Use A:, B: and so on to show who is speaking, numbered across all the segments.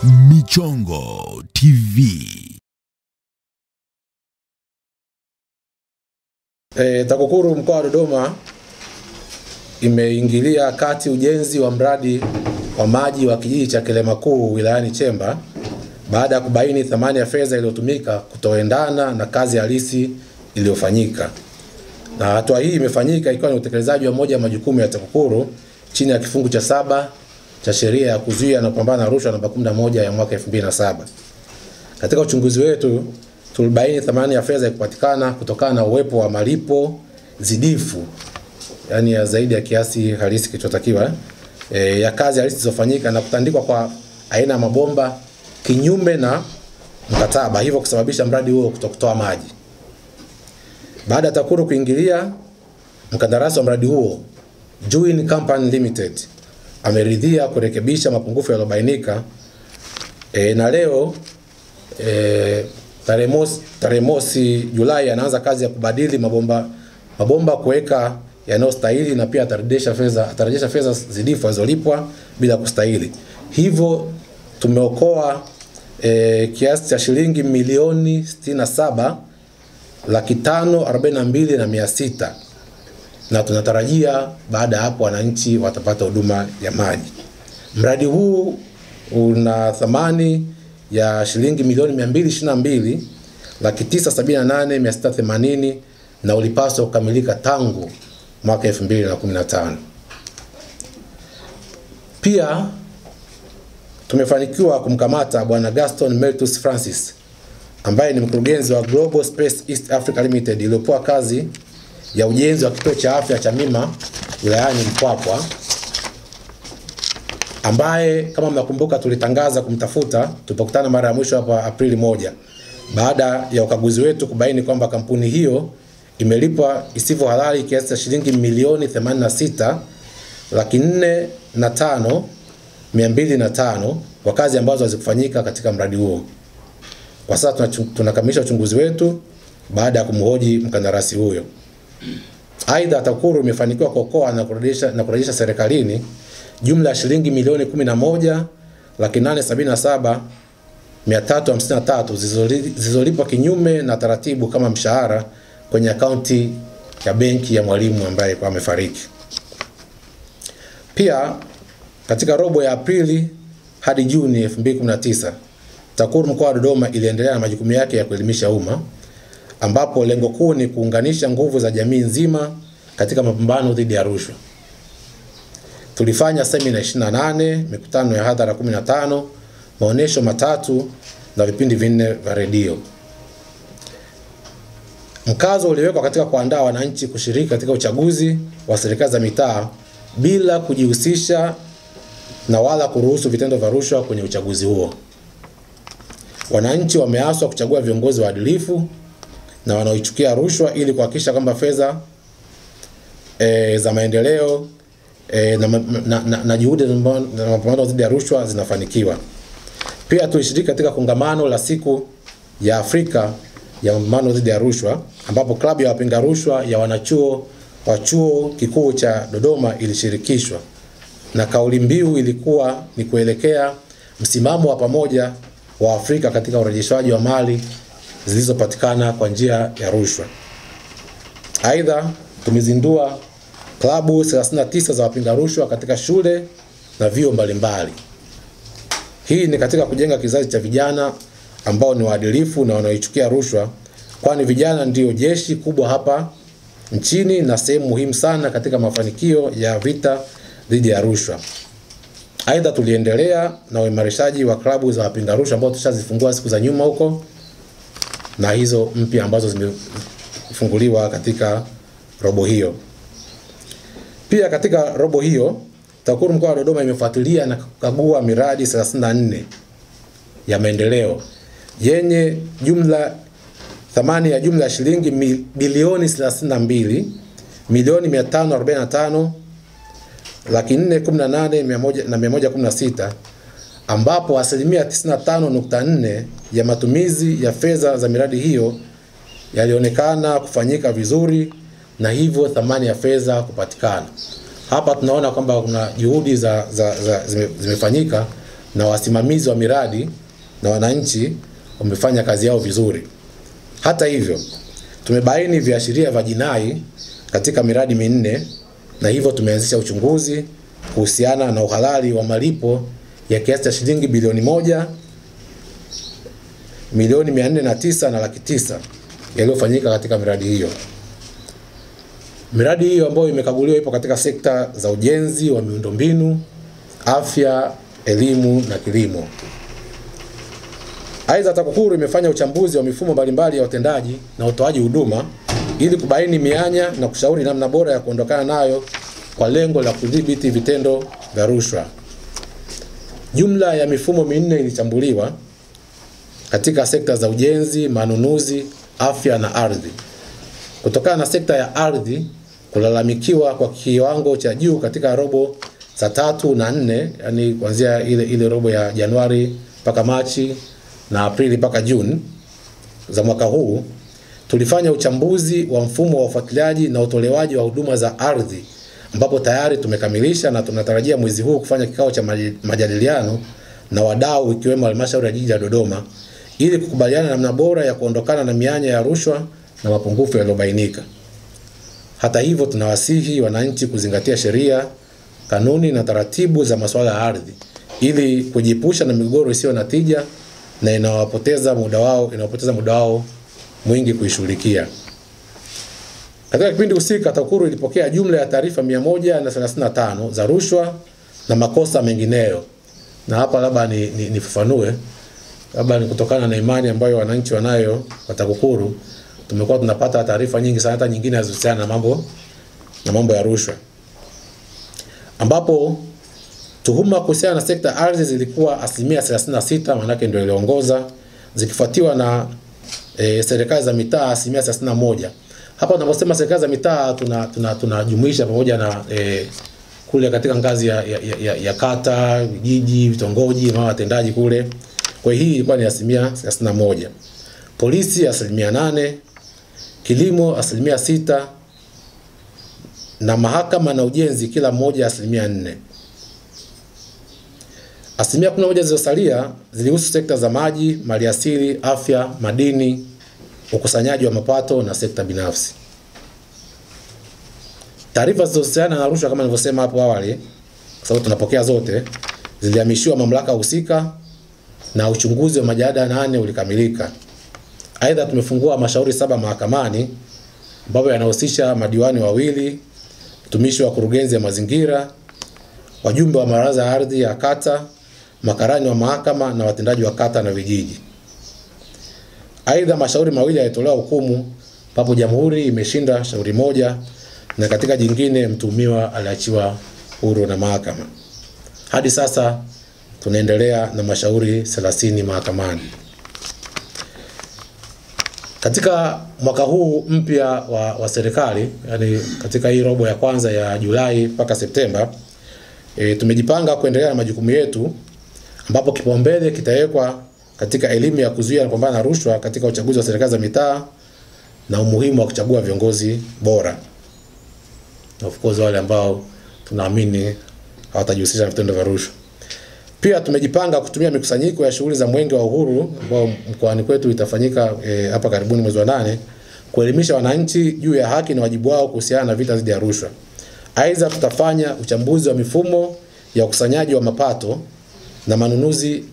A: Michongo TV.
B: TAKUKURU mkoa wa Dodoma imeingilia kati ujenzi wa mradi wa maji wa kijiji cha Kelemakuu wilayani Chemba baada ya kubaini thamani ya fedha iliyotumika kutoendana na kazi halisi iliyofanyika. Na hatua hii imefanyika ikiwa ni utekelezaji wa moja ya majukumu ya TAKUKURU chini ya kifungu cha 7 cha sheria ya kuzuia na kupambana na rushwa namba 11 ya mwaka 2007. Katika uchunguzi wetu tulibaini thamani ya fedha ikupatikana kutokana na uwepo wa malipo zidifu, yani ya zaidi ya kiasi halisi kilichotakiwa ya kazi halisi zilizofanyika na kutandikwa kwa aina ya mabomba kinyume na mkataba, hivyo kusababisha mradi huo kutokutoa maji. Baada ya TAKUKURU kuingilia, mkandarasi wa mradi huo Juin Company Limited ameridhia kurekebisha mapungufu yaliyobainika na leo tarehe mosi Julai anaanza kazi ya kubadili mabomba kuweka yanayostahili, na pia atarejesha fedha zidifu zilizolipwa bila kustahili. Hivyo tumeokoa kiasi cha shilingi milioni 67,542,600 na tunatarajia baada ya hapo wananchi watapata huduma ya maji. Mradi huu una thamani ya shilingi milioni 222,978,680 na ulipaswa kukamilika tangu mwaka 2015. Pia tumefanikiwa kumkamata Bwana Gaston Meltus Francis ambaye ni mkurugenzi wa Global Space East Africa Limited iliyopewa kazi ya ujenzi wa kituo cha afya cha Mima wilayani Mpwapwa, ambaye kama mnakumbuka tulitangaza kumtafuta tulipokutana mara ya mwisho hapa Aprili 1 baada ya ukaguzi wetu kubaini kwamba kampuni hiyo imelipwa isivyo halali kiasi cha shilingi milioni 86,405,205 kwa kazi ambazo hazikufanyika katika mradi huo. Kwa sasa tunakamilisha uchunguzi wetu baada ya kumhoji mkandarasi huyo. Aidha, TAKUKURU imefanikiwa kuokoa na kurejesha serikalini jumla ya shilingi milioni 11,877,353 zilizolipwa kinyume na taratibu kama mshahara kwenye akaunti ya benki ya mwalimu ambaye kwa amefariki. Pia katika robo ya Aprili hadi Juni 2019, TAKUKURU mkoa wa Dodoma iliendelea na majukumu yake ya kuelimisha umma, ambapo lengo kuu ni kuunganisha nguvu za jamii nzima katika mapambano dhidi ya rushwa. Tulifanya semina 28, mikutano ya hadhara 15, maonesho 3 na vipindi 4 vya redio. Mkazo uliwekwa katika kuandaa wananchi kushiriki katika uchaguzi wa serikali za mitaa bila kujihusisha na wala kuruhusu vitendo vya rushwa kwenye uchaguzi huo. Wananchi wameaswa kuchagua viongozi waadilifu na wanaoichukia rushwa ili kuhakikisha kwamba fedha za maendeleo na juhudi za mapambano dhidi ya rushwa zinafanikiwa. Pia tulishiriki katika kongamano la siku ya Afrika ya mapambano dhidi ya rushwa, ambapo klabu ya wapinga rushwa ya wanachuo wa chuo kikuu cha Dodoma ilishirikishwa, na kauli mbiu ilikuwa ni kuelekea msimamo wa pamoja wa Afrika katika urejeshwaji wa mali zilizopatikana kwa njia ya rushwa. Aidha, tumezindua klabu 39 za wapinga rushwa katika shule na vyuo mbalimbali. Hii ni katika kujenga kizazi cha vijana ambao ni waadilifu na wanaoichukia rushwa, kwani vijana ndio jeshi kubwa hapa nchini na sehemu muhimu sana katika mafanikio ya vita dhidi ya rushwa. Aidha, tuliendelea na uimarishaji wa klabu za wapinga rushwa ambao tushazifungua siku za nyuma huko, na hizo mpya ambazo zimefunguliwa katika robo hiyo. Pia katika robo hiyo TAKUKURU mkoa wa Dodoma imefuatilia na kukagua miradi 34 ya maendeleo yenye thamani ya jumla ya shilingi bilioni 32,545,418,116, ambapo asilimia 95.4 ya matumizi ya fedha za miradi hiyo yalionekana kufanyika vizuri na hivyo thamani ya fedha kupatikana. Hapa tunaona kwamba kuna juhudi zimefanyika na wasimamizi wa miradi na wananchi wamefanya kazi yao vizuri. Hata hivyo, tumebaini viashiria vya jinai katika miradi minne, na hivyo tumeanzisha uchunguzi kuhusiana na uhalali wa malipo ya kiasi cha shilingi bilioni 1,409,900,000 yaliyofanyika katika miradi hiyo. Miradi hiyo ambayo imekaguliwa ipo katika sekta za ujenzi wa miundombinu, afya, elimu na kilimo. Aidha, TAKUKURU imefanya uchambuzi wa mifumo mbalimbali ya utendaji na utoaji huduma ili kubaini mianya na kushauri namna bora ya kuondokana nayo kwa lengo la kudhibiti vitendo vya rushwa. Jumla ya mifumo minne ilichambuliwa katika sekta za ujenzi, manunuzi, afya na ardhi. Kutokana na sekta ya ardhi kulalamikiwa kwa kiwango cha juu katika robo za 3 na 4, yani kuanzia ile robo ya Januari mpaka Machi na Aprili mpaka Juni za mwaka huu, tulifanya uchambuzi wa mfumo wa ufuatiliaji na utolewaji wa huduma za ardhi, ambapo tayari tumekamilisha na tunatarajia mwezi huu kufanya kikao cha majadiliano na wadau ikiwemo halmashauri ya jiji la Dodoma ili kukubaliana namna bora ya kuondokana na mianya ya rushwa na mapungufu yaliyobainika. Hata hivyo, tunawasihi wananchi kuzingatia sheria, kanuni na taratibu za masuala ya ardhi ili kujiepusha na migogoro isiyo na tija na inawapoteza muda wao mwingi kuishughulikia. Katika kipindi husika, TAKUKURU ilipokea jumla ya taarifa 135 za rushwa na makosa mengineyo. Na hapa labda nifafanue, labda ni kutokana na imani ambayo wananchi wanayo kwa TAKUKURU, tumekuwa tunapata taarifa nyingi sana, hata nyingine zinazohusiana na mambo ya rushwa, ambapo tuhuma kuhusiana na sekta ardhi zilikuwa 36%, manake ndio iliongoza, zikifuatiwa na serikali za mitaa 31%. Hapa tunaposema serikali za mitaa tunajumuisha pamoja na kule katika ngazi ya kata, vijiji, vitongoji na watendaji kule. Kwa hii ilikuwa ni 31%. Polisi 8%, kilimo 6%, na mahakama na ujenzi kila moja 4%. 11% zilizosalia zilihusu sekta za maji, maliasili, afya, madini, ukusanyaji wa mapato na sekta binafsi. Taarifa zilizohusiana na rushwa kama nilivyosema hapo awali, kwa sababu tunapokea zote, zilihamishiwa mamlaka husika na uchunguzi wa majalada 8 ulikamilika. Aidha, tumefungua mashauri 7 mahakamani ambayo yanahusisha madiwani 2, mtumishi wa kurugenzi ya mazingira, wajumbe wa baraza ya ardhi ya kata, makarani wa mahakama na watendaji wa kata na vijiji. Aidha, mashauri 2 yalitolewa hukumu, papo jamhuri imeshinda shauri moja na katika jingine mtuhumiwa aliachiwa huru na mahakama. Hadi sasa tunaendelea na mashauri 30 mahakamani. Katika mwaka huu mpya wa serikali, yani katika hii robo ya kwanza ya Julai mpaka Septemba, tumejipanga kuendelea na majukumu yetu, ambapo kipaumbele kitawekwa katika elimu ya kuzuia na kupambana na rushwa katika uchaguzi wa serikali za mitaa na umuhimu wa kuchagua viongozi bora. Of course wale ambao tunaamini hawatajihusisha na vitendo vya rushwa. Pia tumejipanga kutumia mikusanyiko ya shughuli za Mwenge wa Uhuru ambao mkoani kwetu itafanyika hapa karibuni mwezi wa 8 kuelimisha wananchi juu ya haki na wajibu wao kuhusiana na vita dhidi ya rushwa. Aidha, tutafanya uchambuzi wa mifumo ya ukusanyaji wa mapato na manunuzi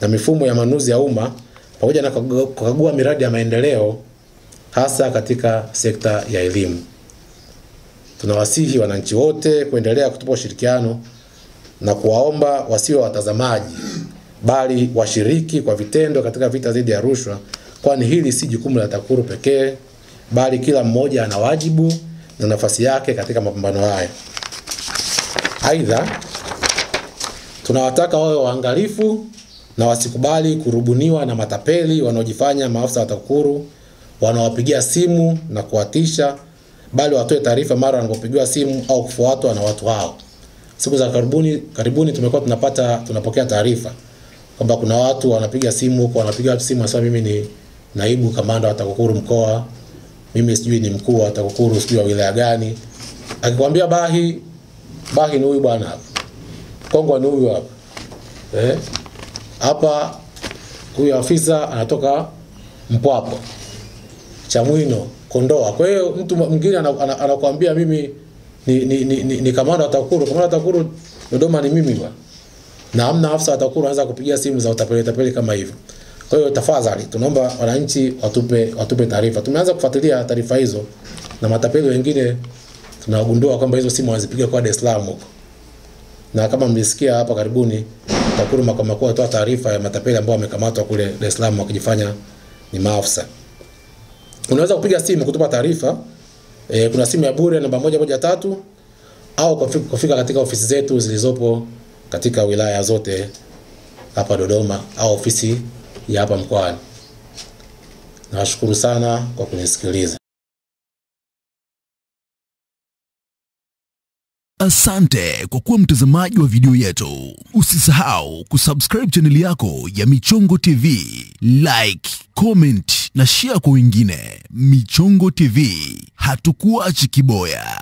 B: na mifumo ya manunuzi ya umma pamoja na kukagua miradi ya maendeleo hasa katika sekta ya elimu. Tunawasihi wananchi wote kuendelea kutupa ushirikiano na kuwaomba wasiwe watazamaji bali washiriki kwa vitendo katika vita dhidi ya rushwa, kwani hili si jukumu la TAKUKURU pekee bali kila mmoja ana wajibu na nafasi yake katika mapambano haya. Aidha, tunawataka wawe waangalifu na wasikubali kurubuniwa na matapeli wanaojifanya maafisa wa TAKUKURU wanawapigia simu na kuwatisha, bali watoe taarifa mara wanapopigiwa simu au kufuatwa na watu hao. Siku za karibuni tumekuwa tunapokea taarifa kwamba kuna watu wanapiga simu hasa mimi ni naibu kamanda wa TAKUKURU mkoa, mimi sijui ni mkuu wa TAKUKURU sijui wa wilaya gani. Akikwambia Bahi ni huyu bwana hapa, Kongwa ni huyu hapa. Hapa huyu afisa anatoka Mpwapwa, Chamwino, Kondoa. Kwa hiyo mtu mwingine anakuambia mimi ni kamanda wa TAKUKURU. Kamanda wa TAKUKURU Dodoma ni mimi bwana. Na hamna afisa wa TAKUKURU anaweza kupigia simu za utapeli kama hivyo. Kwa hiyo tafadhali tunaomba wananchi watupe taarifa. Tumeanza kufuatilia taarifa hizo na matapeli wengine tunagundua kwamba hizo simu wanazipiga kwa Dar es Salaam huko. Na kama mlisikia hapa karibuni TAKUKURU makao makuu atoa taarifa ya matapeli ambao wamekamatwa kule Dar es Salaam wakijifanya ni maafisa. Unaweza kupiga simu kutupa taarifa. Kuna simu ya bure namba 113 au kufika katika ofisi zetu zilizopo katika wilaya zote hapa Dodoma au ofisi ya hapa mkoani. Nawashukuru sana kwa kunisikiliza.
A: Asante kwa kuwa mtazamaji wa video yetu. Usisahau kusubscribe channel yako ya Michongo TV, like, comment na share kwa wengine. Michongo TV, hatukuachi kiboya.